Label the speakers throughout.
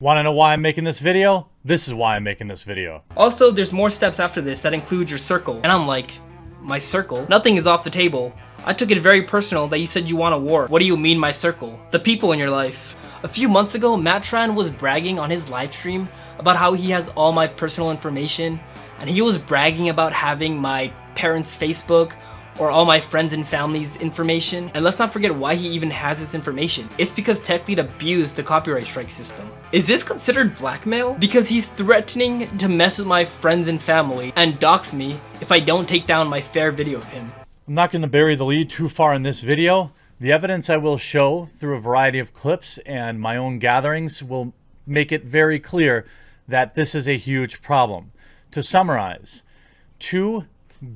Speaker 1: Want to know why I'm making this video? This is why I'm making this video.
Speaker 2: Also, there's more steps after this that include your circle. And I'm like, my circle? Nothing is off the table. I took it very personal that you said you want a war. What do you mean my circle? The people in your life. A few months ago, Tran was bragging on his live stream about how he has all my personal information, and he was bragging about having my parents' Facebook or all my friends and family's information. And let's not forget why he even has this information. It's because TechLead abused the copyright strike system. Is this considered blackmail? Because he's threatening to mess with my friends and family and dox me if I don't take down my fair video of him.
Speaker 1: I'm not going to bury the lead too far in this video. The evidence I will show through a variety of clips and my own gatherings will make it very clear that this is a huge problem. To summarize, two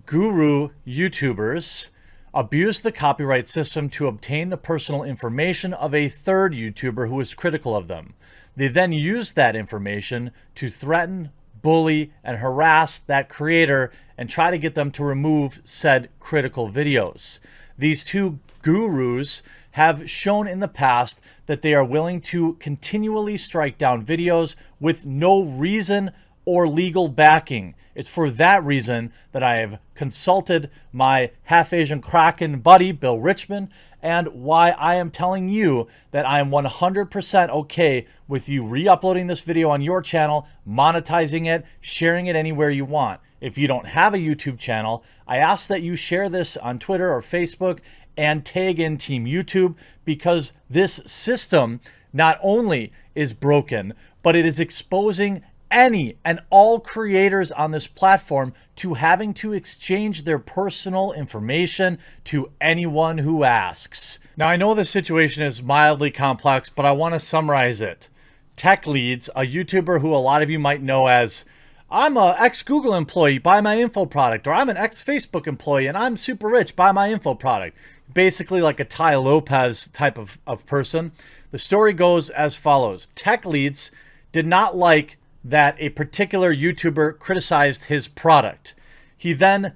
Speaker 1: guru YouTubers abused the copyright system to obtain the personal information of a third YouTuber who was critical of them. They then used that information to threaten, bully, and harass that creator and try to get them to remove said critical videos. These two gurus have shown in the past that they are willing to continually strike down videos with no reason or legal backing. It's for that reason that I have consulted my half-Asian Kraken buddy, Bill Richmond, and why I am telling you that I am 100% okay with you re-uploading this video on your channel, monetizing it, sharing it anywhere you want. If you don't have a YouTube channel, I ask that you share this on Twitter or Facebook and tag in Team YouTube, because this system not only is broken, but it is exposing any and all creators on this platform to having to exchange their personal information to anyone who asks. Now, I know the situation is mildly complex, but I want to summarize it. TechLeads, a YouTuber who a lot of you might know as, I'm an ex-Google employee, buy my info product, or I'm an ex-Facebook employee and I'm super rich, buy my info product. Basically like a Ty Lopez type of person. The story goes as follows. TechLeads did not like that a particular YouTuber criticized his product. He then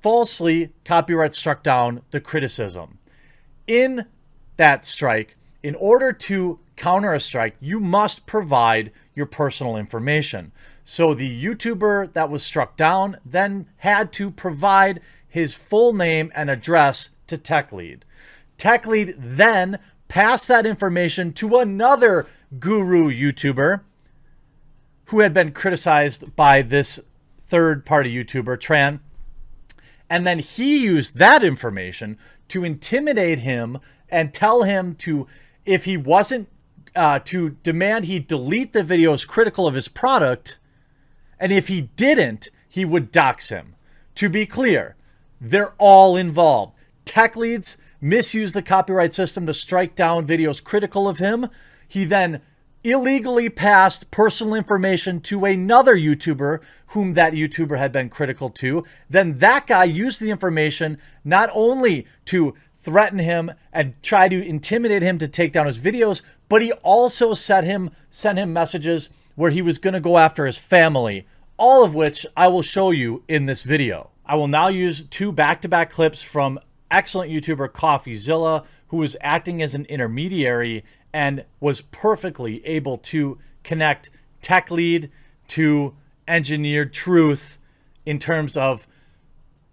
Speaker 1: falsely copyright struck down the criticism. In that strike, in order to counter a strike, you must provide your personal information. So the YouTuber that was struck down then had to provide his full name and address to TechLead. TechLead then passed that information to another guru YouTuber who had been criticized by this third-party YouTuber, Tran. And then he used that information to intimidate him and tell him to, if he wasn't, to demand he delete the videos critical of his product. And if he didn't, he would dox him. To be clear, they're all involved. TechLeads misused the copyright system to strike down videos critical of him. He then illegally passed personal information to another YouTuber whom that YouTuber had been critical to. Then that guy used the information not only to threaten him and try to intimidate him to take down his videos, but he also sent him messages where he was going to go after his family, all of which I will show you in this video. I will now use two back-to-back clips from excellent YouTuber CoffeeZilla, who was acting as an intermediary and was perfectly able to connect TechLead to engineered truth in terms of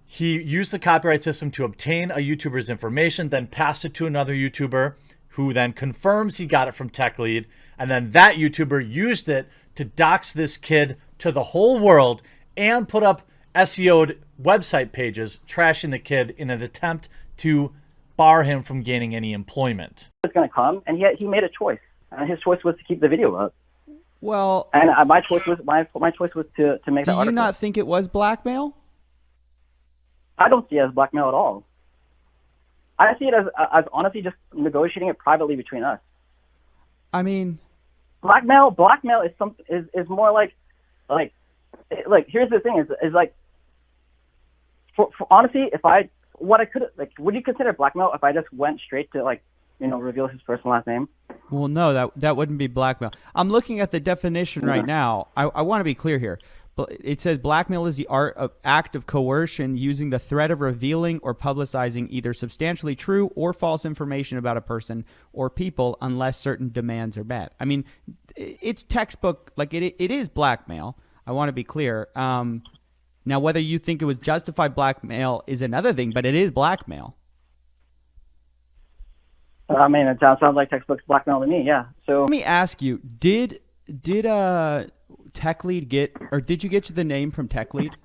Speaker 1: he used the copyright system to obtain a YouTuber's information, then passed it to another YouTuber who then confirms he got it from TechLead, and then that YouTuber used it to dox this kid to the whole world and put up SEO'd website pages trashing the kid in an attempt to bar him from gaining any employment.
Speaker 3: It's going to come, and he made a choice, and his choice was to keep the video up.
Speaker 4: Well,
Speaker 3: and my choice was to make that article.
Speaker 4: Do you not think it was blackmail?
Speaker 3: I don't see it as blackmail at all. I see it as honestly just negotiating it privately between us.
Speaker 4: I mean,
Speaker 3: blackmail is more like here's the thing is like for honestly, would you consider blackmail if I just went straight to reveal his first and last name?
Speaker 4: Well, no, that wouldn't be blackmail. I'm looking at the definition right now. I want to be clear here. It says blackmail is the act of coercion using the threat of revealing or publicizing either substantially true or false information about a person or people unless certain demands are met. I mean, it's textbook. Like it is blackmail. I want to be clear. Now, whether you think it was justified blackmail is another thing, but it is blackmail.
Speaker 3: I mean, it sounds like textbook blackmail to me. Yeah. So
Speaker 4: Let me ask you: Did Tech Lead get, or did you get the name from Tech Lead?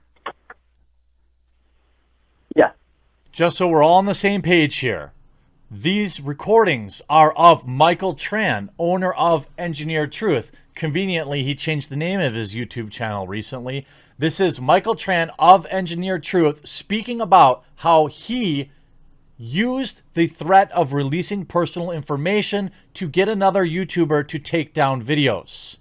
Speaker 3: yeah.
Speaker 1: Just so we're all on the same page here, these recordings are of Michael Tran, owner of Engineered Truth. Conveniently, he changed the name of his YouTube channel recently. This is Michael Tran of Engineered Truth speaking about how he used the threat of releasing personal information to get another YouTuber to take down videos.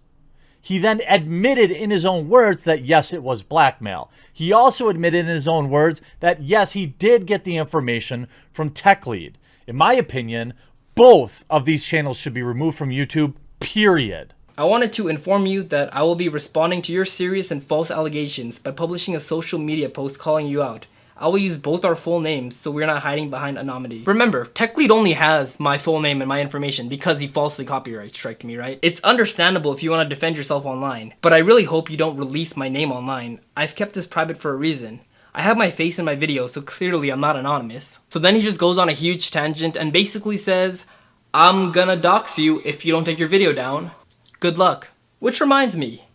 Speaker 1: He then admitted in his own words that yes, it was blackmail. He also admitted in his own words that yes, he did get the information from Tech Lead. In my opinion, both of these channels should be removed from YouTube, period.
Speaker 2: I wanted to inform you that I will be responding to your serious and false allegations by publishing a social media post calling you out. I will use both our full names so we're not hiding behind anonymity. Remember, Tech Lead only has my full name and my information because he falsely copyright striked me, right? It's understandable if you want to defend yourself online, but I really hope you don't release my name online. I've kept this private for a reason. I have my face in my video, so clearly I'm not anonymous. So then he just goes on a huge tangent and basically says, I'm gonna dox you if you don't take your video down. Good luck. Which reminds me,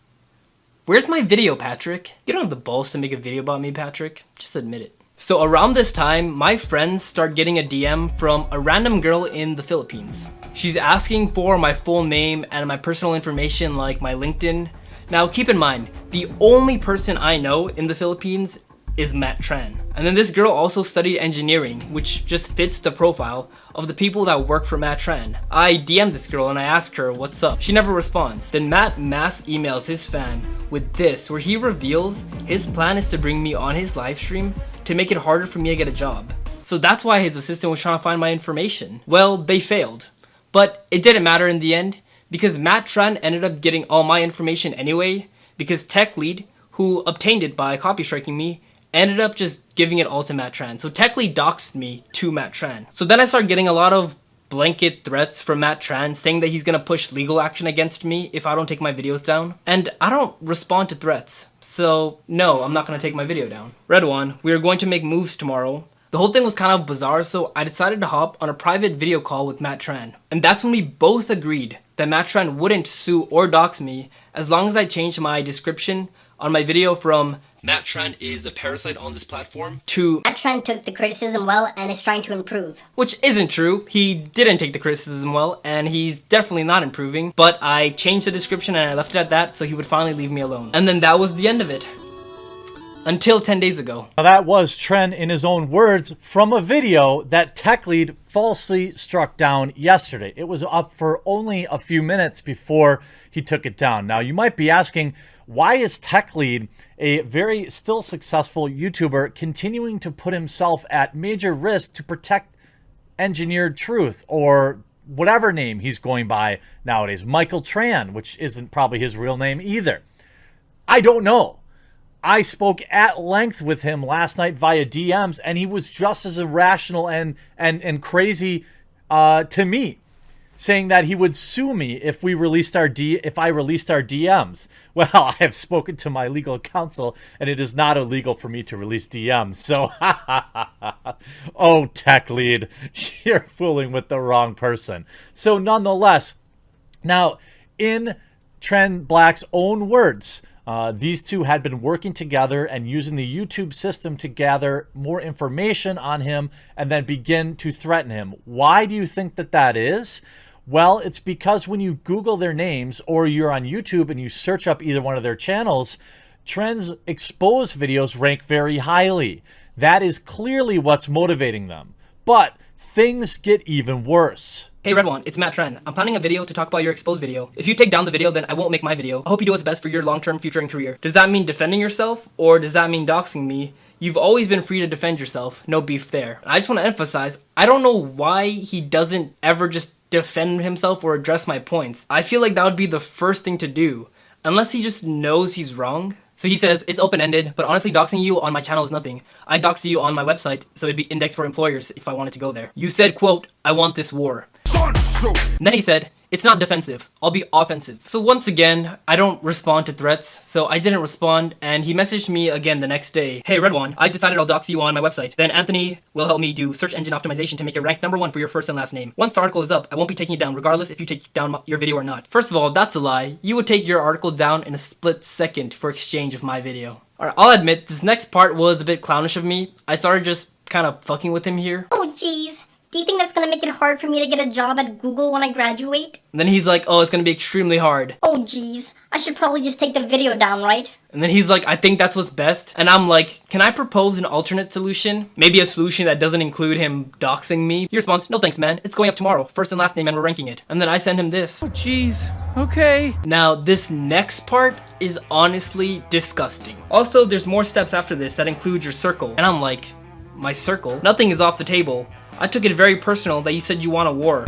Speaker 2: where's my video, Patrick? You don't have the balls to make a video about me, Patrick. Just admit it. So around this time, my friends start getting a DM from a random girl in the Philippines. She's asking for my full name and my personal information like my LinkedIn. Now keep in mind, the only person I know in the Philippines is Matt Tran. And then this girl also studied engineering, which just fits the profile of the people that work for Matt Tran. I DM'd this girl and I asked her what's up. She never responds. Then Matt mass emails his fan with this, where he reveals his plan is to bring me on his live stream to make it harder for me to get a job. So that's why his assistant was trying to find my information. Well, they failed. But it didn't matter in the end, because Matt Tran ended up getting all my information anyway, because Tech Lead, who obtained it by copy striking me, ended up just giving it all to Matt Tran. So Tech Lead doxed me to Matt Tran. So then I started getting a lot of blanket threats from Matt Tran saying that he's gonna push legal action against me if I don't take my videos down. And I don't respond to threats. So no, I'm not gonna take my video down. Red One, we are going to make moves tomorrow. The whole thing was kind of bizarre, so I decided to hop on a private video call with Matt Tran. And that's when we both agreed that Matt Tran wouldn't sue or dox me as long as I changed my description on my video from Matt Tran is a parasite on this platform to
Speaker 5: Matt Tran took the criticism well and is trying to improve.
Speaker 2: Which isn't true. He didn't take the criticism well, and he's definitely not improving. But I changed the description and I left it at that so he would finally leave me alone. And then that was the end of it. Until 10 days ago.
Speaker 1: Now that was Tran in his own words from a video that Tech Lead falsely struck down yesterday. It was up for only a few minutes before he took it down. Now you might be asking, why is Tech Lead, a very still successful YouTuber, continuing to put himself at major risk to protect Engineered Truth, or whatever name he's going by nowadays, Michael Tran, which isn't probably his real name either? I don't know. I spoke at length with him last night via DMs, and he was just as irrational and crazy to me, saying that he would sue me if I released our DMs. Well, I have spoken to my legal counsel, and it is not illegal for me to release DMs. So, oh, Tech Lead, you're fooling with the wrong person. So, nonetheless, now in Tran Black's own words, these two had been working together and using the YouTube system to gather more information on him and then begin to threaten him. Why do you think that that is? Well, it's because when you Google their names or you're on YouTube and you search up either one of their channels, Tran's exposed videos rank very highly. That is clearly what's motivating them. But things get even worse.
Speaker 2: Hey Red One, it's Matt Tran. I'm planning a video to talk about your exposed video. If you take down the video, then I won't make my video. I hope you do what's best for your long-term future and career. Does that mean defending yourself, or does that mean doxing me? You've always been free to defend yourself. No beef there. I just want to emphasize, I don't know why he doesn't ever just defend himself or address my points. I feel like that would be the first thing to do, unless he just knows he's wrong. So he says, it's open-ended, but honestly doxing you on my channel is nothing. I doxed you on my website, so it'd be indexed for employers if I wanted to go there. You said, quote, I want this war. And then he said, It's not defensive. I'll be offensive. So once again, I don't respond to threats, so I didn't respond, and he messaged me again the next day. Hey, Redwan, I decided I'll dox you on my website. Then Anthony will help me do search engine optimization to make it rank #1 for your first and last name. Once the article is up, I won't be taking it down regardless if you take down your video or not. First of all, that's a lie. You would take your article down in a split second for exchange of my video. Alright, I'll admit, this next part was a bit clownish of me. I started just kind of fucking with him here.
Speaker 5: Oh jeez. Do you think that's gonna make it hard for me to get a job at Google when I graduate?
Speaker 2: And then he's like, oh, it's gonna be extremely hard.
Speaker 5: Oh jeez. I should probably just take the video down, right?
Speaker 2: And then he's like, I think that's what's best. And I'm like, can I propose an alternate solution? Maybe a solution that doesn't include him doxing me? He responds, no thanks man, it's going up tomorrow. First and last name and we're ranking it. And then I send him this.
Speaker 4: Oh, jeez. Okay.
Speaker 2: Now, this next part is honestly disgusting. Also, there's more steps after this that include your circle. And I'm like, my circle? Nothing is off the table. I took it very personal that you said you want a war.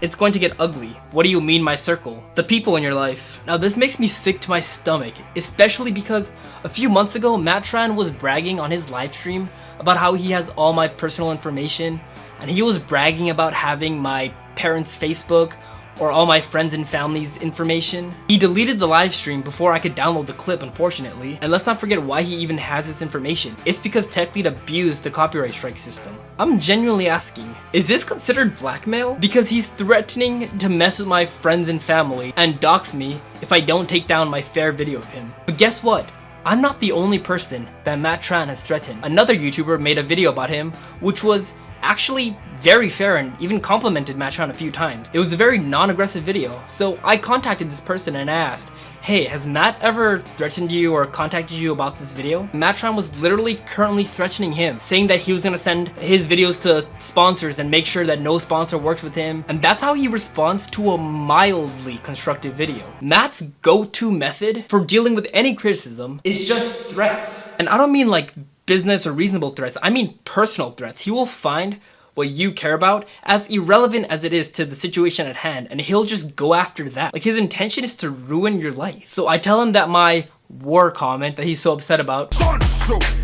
Speaker 2: It's going to get ugly. What do you mean my circle? The people in your life. Now this makes me sick to my stomach, especially because a few months ago, Matt Tran was bragging on his live stream about how he has all my personal information, and he was bragging about having my parents' Facebook or all my friends and family's information. He deleted the live stream before I could download the clip, unfortunately. And let's not forget why he even has this information. It's because TechLead abused the copyright strike system. I'm genuinely asking, is this considered blackmail? Because he's threatening to mess with my friends and family and dox me if I don't take down my fair video of him. But guess what? I'm not the only person that Matt Tran has threatened. Another YouTuber made a video about him, which was actually very fair and even complimented Matt Tran a few times. It was a very non-aggressive video, so I contacted this person and asked, hey, has Matt ever threatened you or contacted you about this video? Matt Tran was literally currently threatening him, saying that he was gonna send his videos to sponsors and make sure that no sponsor worked with him, and that's how he responds to a mildly constructive video. Matt's go-to method for dealing with any criticism is just threats. And I don't mean like business or reasonable threats, I mean personal threats. He will find what you care about, as irrelevant as it is to the situation at hand, and he'll just go after that. Like, his intention is to ruin your life. So I tell him that my war comment that he's so upset about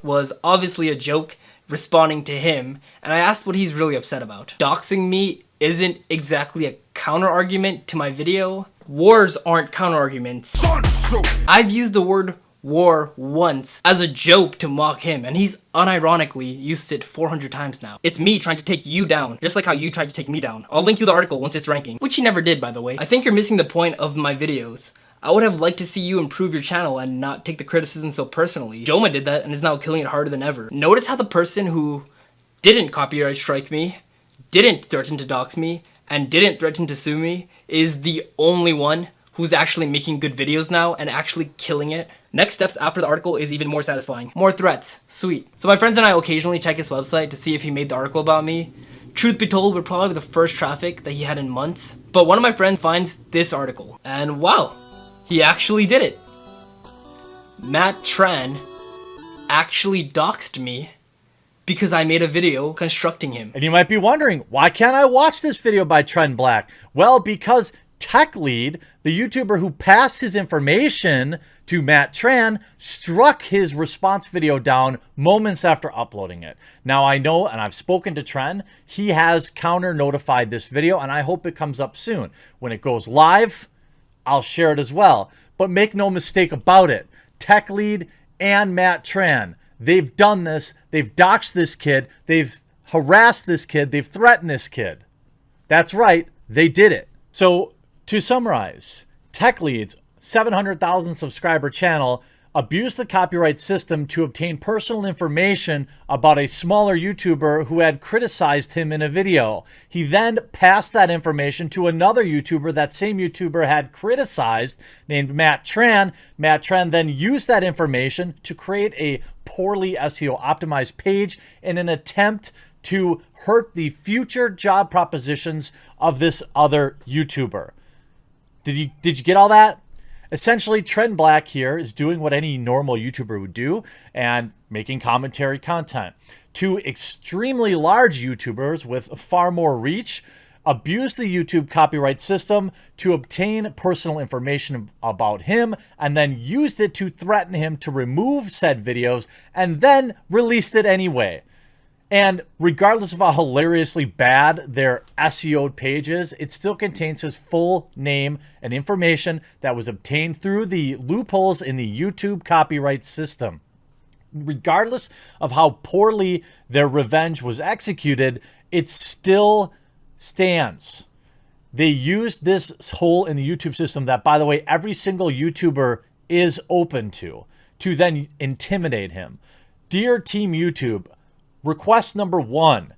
Speaker 2: was obviously a joke, responding to him, and I asked what he's really upset about. Doxing me isn't exactly a counter argument to my video. Wars aren't counter arguments. I've used the word war once as a joke to mock him, and he's unironically used it 400 times now. It's me trying to take you down, just like how you tried to take me down. I'll link you the article once it's ranking, which he never did, by the way. I think you're missing the point of my videos. I would have liked to see you improve your channel and not take the criticism so personally. Joma did that and is now killing it harder than ever. Notice how the person who didn't copyright strike me, didn't threaten to dox me, and didn't threaten to sue me is the only one who's actually making good videos now and actually killing it. Next steps after the article is even more satisfying. More threats. Sweet. So my friends and I occasionally check his website to see if he made the article about me. Truth be told, we're probably the first traffic that he had in months. But one of my friends finds this article, and wow, he actually did it. Matt Tran actually doxed me because I made a video constructing him.
Speaker 1: And you might be wondering, why can't I watch this video by Tran Black? Well, because TechLead, the YouTuber who passed his information to Matt Tran, struck his response video down moments after uploading it. Now I know, and I've spoken to Tran, he has counter notified this video, and I hope it comes up soon. When it goes live, I'll share it as well. But make no mistake about it, TechLead and Matt Tran, they've done this, they've doxed this kid, they've harassed this kid, they've threatened this kid. That's right, they did it. So, to summarize, TechLead's 700,000 subscriber channel abused the copyright system to obtain personal information about a smaller YouTuber who had criticized him in a video. He then passed that information to another YouTuber that same YouTuber had criticized, named Matt Tran. Matt Tran then used that information to create a poorly SEO optimized page in an attempt to hurt the future job propositions of this other YouTuber. Did you get all that? Essentially, Tran Black here is doing what any normal YouTuber would do and making commentary content. Two extremely large YouTubers with far more reach abused the YouTube copyright system to obtain personal information about him and then used it to threaten him to remove said videos and then released it anyway. And regardless of how hilariously bad their SEO page is, it still contains his full name and information that was obtained through the loopholes in the YouTube copyright system. Regardless of how poorly their revenge was executed, it still stands. They used this hole in the YouTube system that, by the way, every single YouTuber is open to then intimidate him. Dear Team YouTube, request number 1,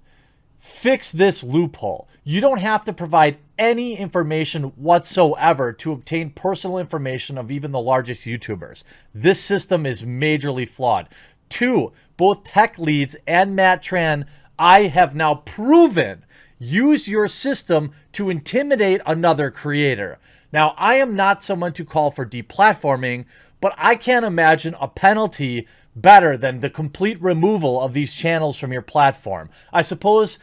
Speaker 1: fix this loophole. You don't have to provide any information whatsoever to obtain personal information of even the largest YouTubers. This system is majorly flawed. 2, both tech leads and Matt Tran, I have now proven, use your system to intimidate another creator. Now, I am not someone to call for deplatforming, but I can't imagine a penalty better than the complete removal of these channels from your platform. I suppose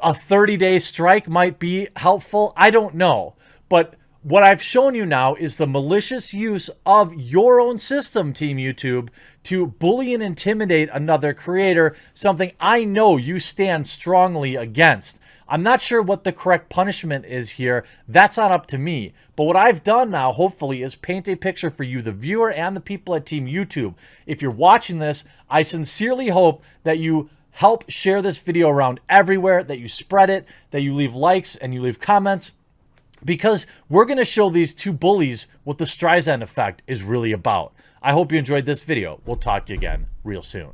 Speaker 1: a 30-day strike might be helpful. I don't know. But what I've shown you now is the malicious use of your own system, Team YouTube, to bully and intimidate another creator, something I know you stand strongly against. I'm not sure what the correct punishment is here. That's not up to me. But what I've done now, hopefully, is paint a picture for you, the viewer and the people at Team YouTube. If you're watching this, I sincerely hope that you help share this video around everywhere, that you spread it, that you leave likes and you leave comments, because we're going to show these two bullies what the Streisand effect is really about. I hope you enjoyed this video. We'll talk to you again real soon.